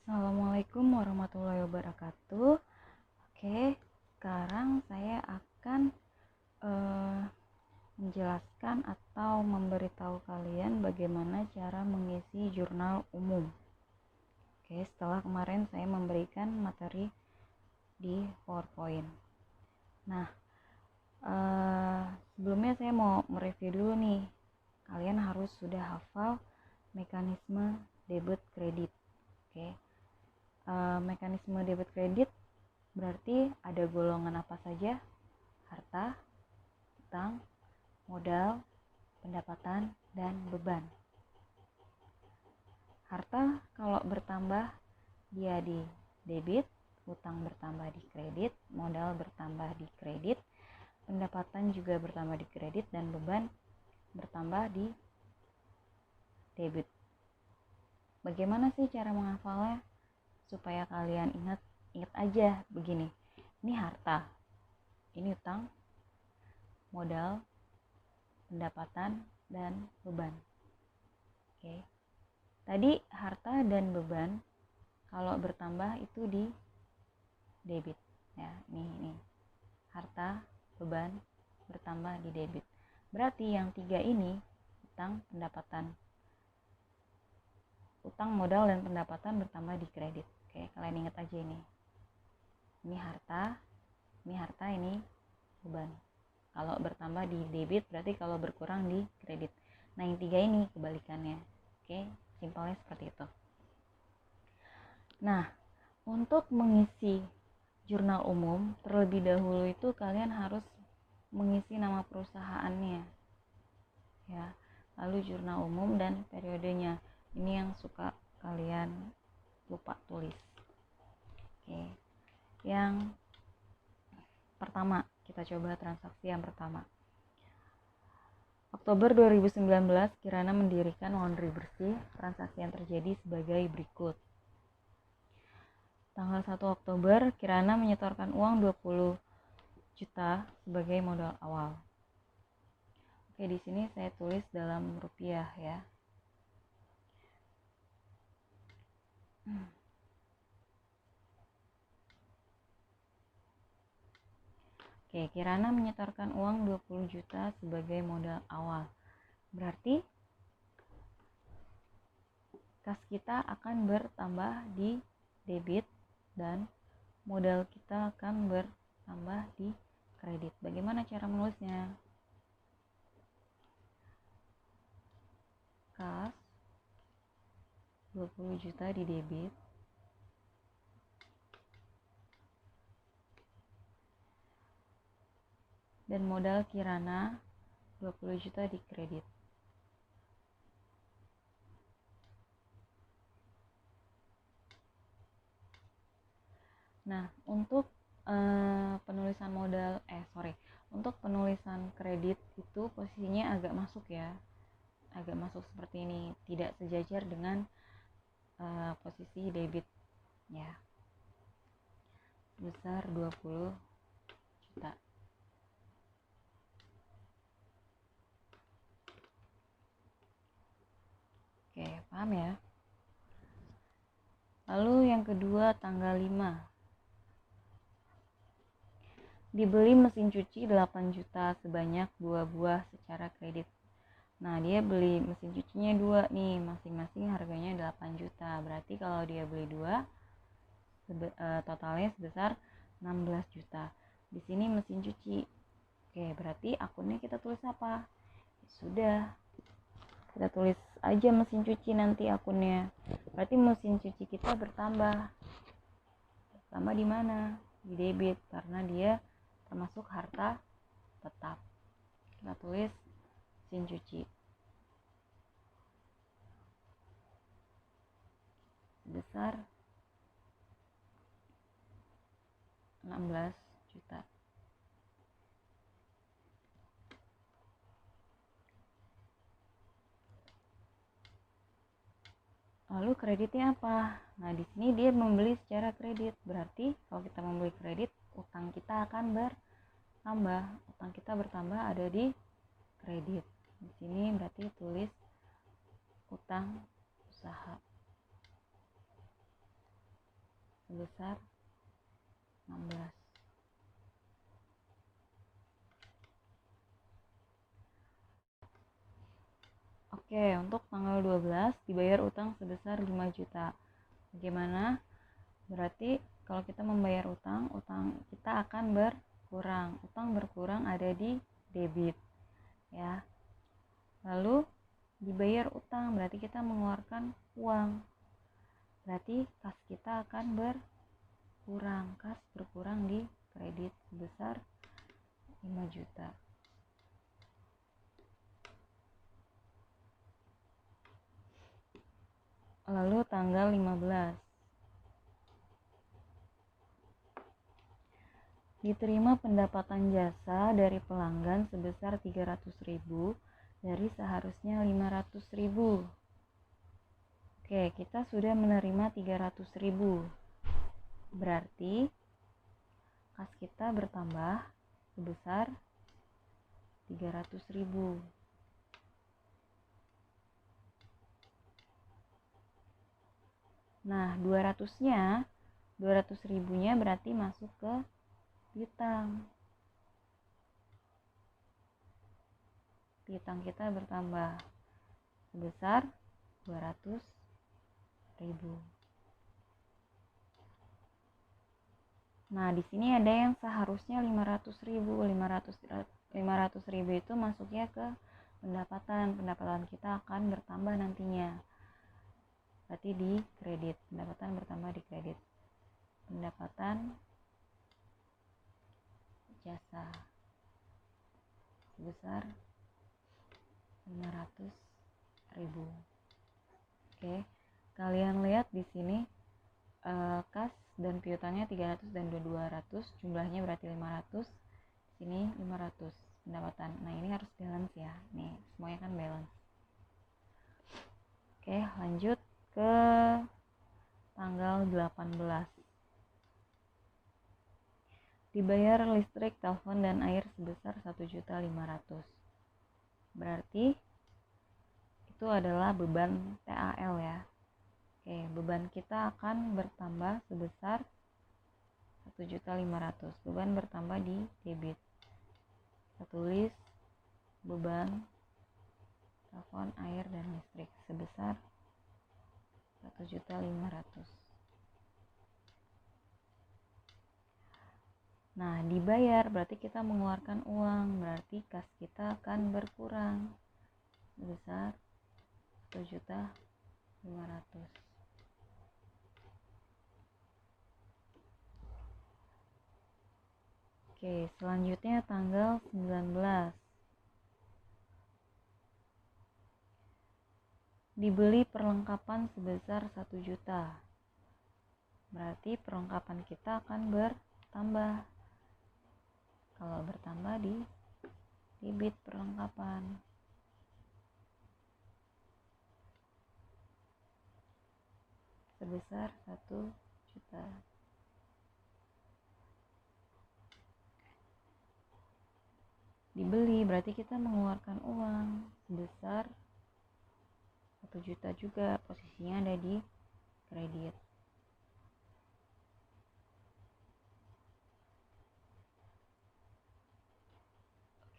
Assalamualaikum warahmatullahi wabarakatuh. Oke, sekarang saya akan menjelaskan atau memberitahu kalian bagaimana cara mengisi jurnal umum. Oke, setelah kemarin saya memberikan materi di PowerPoint. Nah, sebelumnya saya mau mereview dulu nih. Kalian harus sudah hafal mekanisme debit kredit. Oke. Mekanisme debit kredit berarti ada golongan apa saja? Harta, utang, modal, pendapatan, dan beban. Harta kalau bertambah dia di debit, utang bertambah di kredit, modal bertambah di kredit, pendapatan juga bertambah di kredit, dan beban bertambah di debit. Bagaimana sih cara menghafalnya? Supaya kalian ingat aja begini. Ini harta, ini utang, modal, pendapatan, dan beban. Oke. Tadi harta dan beban kalau bertambah itu di debit ya. Nih. Harta, beban bertambah di debit. Berarti yang tiga ini utang, pendapatan. Utang, modal, dan pendapatan bertambah di kredit. Oke, kalian ingat aja ini. Ini harta, ini beban. Kalau bertambah di debit berarti kalau berkurang di kredit. Nah, yang tiga ini kebalikannya. Oke, simpelnya seperti itu. Nah, untuk mengisi jurnal umum, terlebih dahulu itu kalian harus mengisi nama perusahaannya. Ya, lalu jurnal umum dan periodenya. Ini yang suka kalian lupa tulis. Oke. Yang pertama, kita coba transaksi yang pertama. Oktober 2019, Kirana mendirikan laundry bersih. Transaksi yang terjadi sebagai berikut. Tanggal 1 Oktober, Kirana menyetorkan uang 20 juta sebagai modal awal. Oke, di sini saya tulis dalam rupiah ya. Oke, Kirana menyetorkan uang 20 juta sebagai modal awal. Berarti kas kita akan bertambah di debit dan modal kita akan bertambah di kredit. Bagaimana cara menulisnya? Kas 20 juta di debit dan modal Kirana 20 juta di kredit. Nah, untuk penulisan untuk penulisan kredit itu posisinya agak masuk ya. Agak masuk seperti ini, tidak sejajar dengan posisi debit ya. Besar 20 juta. Oke, paham ya? Lalu yang kedua tanggal 5. Dibeli mesin cuci 8 juta sebanyak 2 buah secara kredit. Nah, dia beli mesin cucinya 2 nih, masing-masing harganya 8 juta. Berarti kalau dia beli 2, totalnya sebesar 16 juta. Di sini mesin cuci. Oke, berarti akunnya kita tulis apa? Sudah. Kita tulis aja mesin cuci nanti akunnya. Berarti mesin cuci kita bertambah. Bertambah di mana? Di debit karena dia termasuk harta tetap. Kita tulis mesin cuci sebesar 16 juta. Lalu kreditnya apa? Nah, di sini dia membeli secara kredit. Berarti kalau kita membeli kredit, utang kita akan bertambah. Utang kita bertambah ada di kredit. Di sini berarti tulis utang usaha. sebesar 16. Oke, untuk tanggal 12 dibayar utang sebesar 5 juta. Bagaimana? Berarti kalau kita membayar utang kita akan berkurang. Utang berkurang ada di debit. Ya. Lalu dibayar utang berarti kita mengeluarkan uang. Berarti kas kita akan berkurang. Kas berkurang di kredit sebesar 5 juta. Lalu tanggal 15 diterima pendapatan jasa dari pelanggan sebesar 300.000 dari seharusnya 500.000. Oke, kita sudah menerima 300.000. Berarti kas kita bertambah sebesar 300.000. Nah, 200-nya berarti masuk ke piutang. Piutang kita bertambah sebesar 200.000. Nah, di sini ada yang seharusnya 500.000. 500.000 itu masuknya ke pendapatan. Pendapatan kita akan bertambah nantinya. Berarti di kredit. Pendapatan bertambah di kredit. Pendapatan jasa sebesar 500.000. Oke, kalian lihat di sini kas dan piutangnya 300 dan 200, jumlahnya berarti 500. Sini 500 pendapatan. Nah, ini harus balance ya. Nih, semuanya kan balance. Oke, lanjut ke tanggal 18. Dibayar listrik, telepon, dan air sebesar 1.500.000. Berarti itu adalah beban TAL ya. Oke, beban kita akan bertambah sebesar 1.500.000. Beban bertambah di debit. Kita tulis beban telepon, air, dan listrik sebesar 1.500.000. Nah, dibayar berarti kita mengeluarkan uang, berarti kas kita akan berkurang sebesar 1.500.000. Oke, selanjutnya tanggal 19. Dibeli perlengkapan sebesar 1 juta. Berarti perlengkapan kita akan bertambah. Kalau bertambah di debit perlengkapan. Sebesar 1 juta. Dibeli berarti kita mengeluarkan uang sebesar 1 juta juga, posisinya ada di kredit.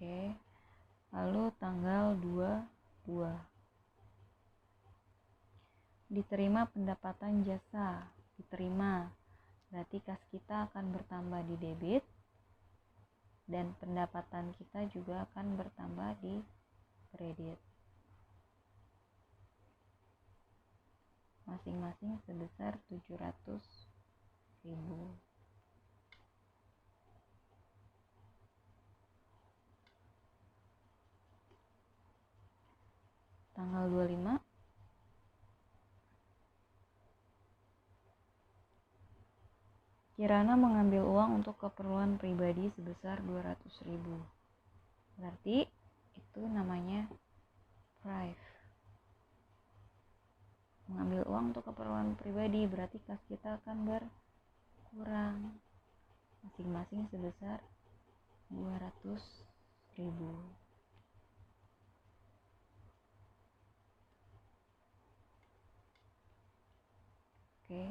Oke, lalu tanggal 22. Diterima pendapatan jasa. Diterima, berarti kas kita akan bertambah di debit dan pendapatan kita juga akan bertambah di kredit. Masing-masing sebesar 700.000. Tanggal 25. Kirana mengambil uang untuk keperluan pribadi sebesar 200.000. Berarti itu namanya prive. Mengambil uang untuk keperluan pribadi berarti kas kita akan berkurang. Masing-masing sebesar 200.000. Oke.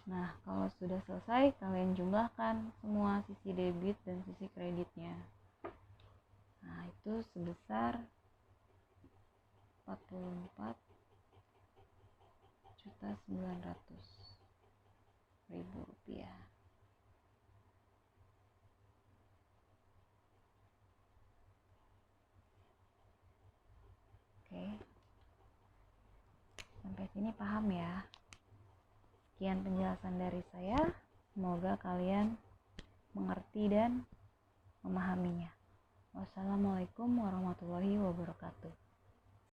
Nah, kalau sudah selesai, kalian jumlahkan semua sisi debit dan sisi kreditnya. Nah, itu sebesar 44.900.000 rupiah. Oke, sampai sini paham ya? Sekian penjelasan dari saya. Semoga kalian mengerti dan memahaminya. Wassalamualaikum warahmatullahi wabarakatuh.